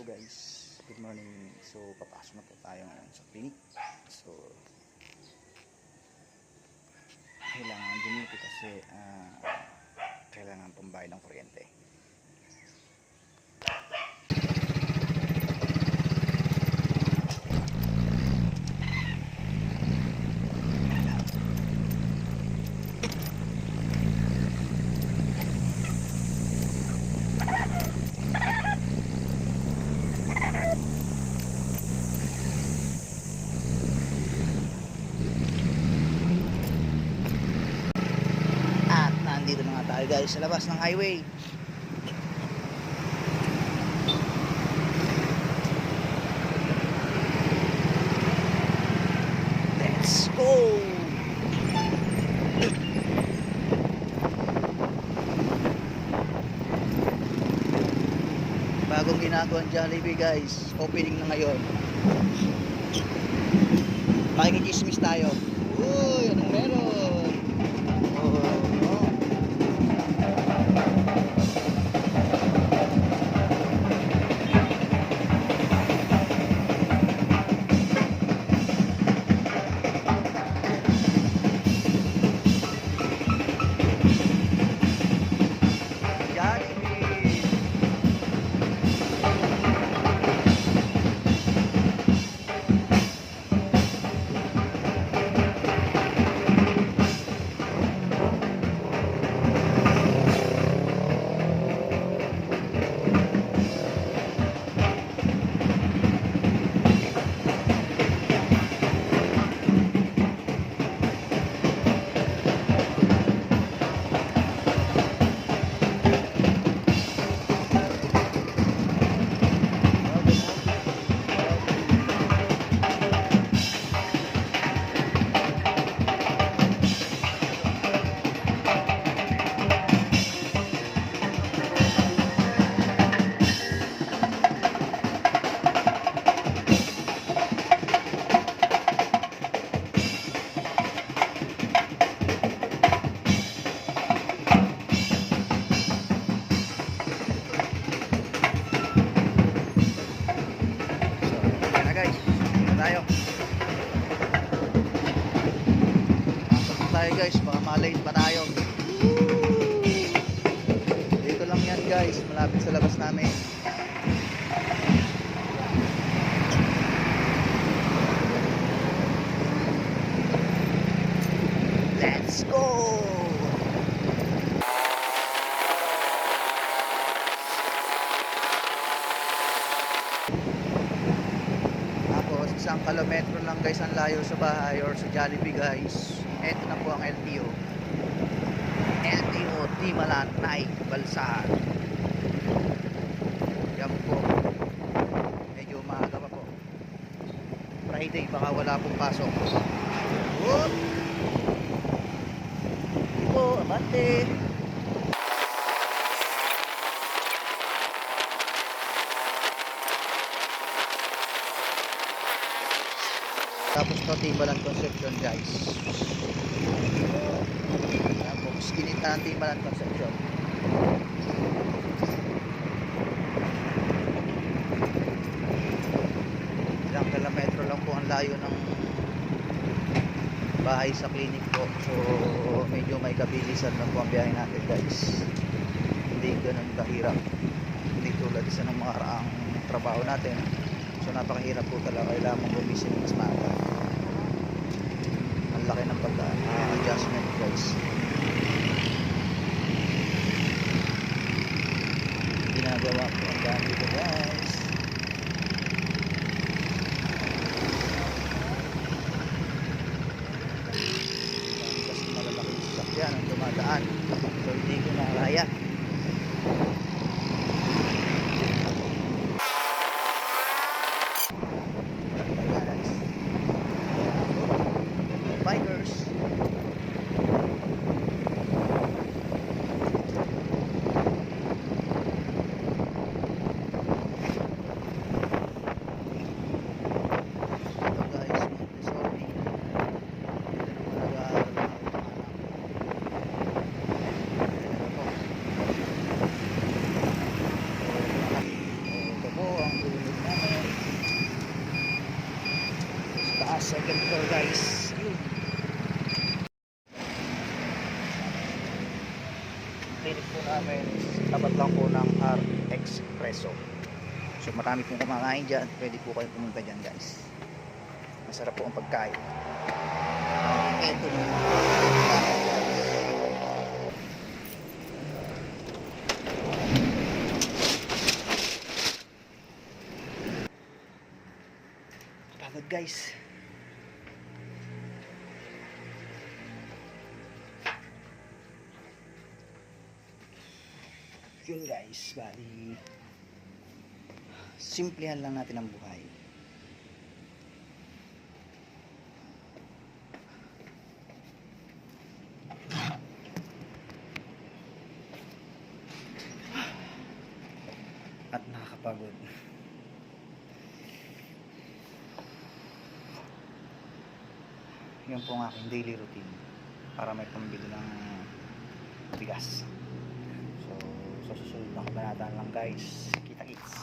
guys, good morning. So papasok na po tayo ngayon sa clinic. So kailangan dumito kasi kailangan pambayad ng kuryente. Nandito na nga tayo guys sa labas ng highway. Let's go! Bagong ginagawang Jollibee guys, opening na ngayon. Makikichismis tayo. Uy, anong meron? Guys, baka malate pa tayo. Dito lang yan guys, malapit sa labas namin. Let's go! Tapos 1 kilometro lang guys ang layo sa bahay or sa Jollibee guys. Ito na po ang LTO Timalan Naik Balsahan. Yan po, medyo maaga pa po, Friday, baka wala pong pasok. Whoop! Po, abante. Tapos ito Timalan Concepcion guys. Tapos kinita ng Timalan Concepcion. Ilang kilometro lang po ang layo ng bahay sa clinic po. So medyo may kabilisan lang po ang biyahe natin guys. Hindi ganun kahirap. Hindi tulad isa ng mga araang trabaho natin. So napakahirap po talaga, kailangan mong gumising mas maaga. Ang laki ng pag-adjustment guys. Ginagawa ko ang daan dito guys. Kasi malalaking sasakyan ang dumadaan. So hindi ko na kaya. Bikers. clinic po namin is tapat lang po ng R Expresso. So marami pong kumakain dyan, pwede po kayo pumunta dyan guys. Masarap po ang pagkain. Ito yung pagod guys. Yun guys, bali simplihan lang natin ang buhay. At nakakapagod. Yun po ang aking daily routine para may pambili ng bigas. So, sa susunod na kabanata lang guys. Kita-kits.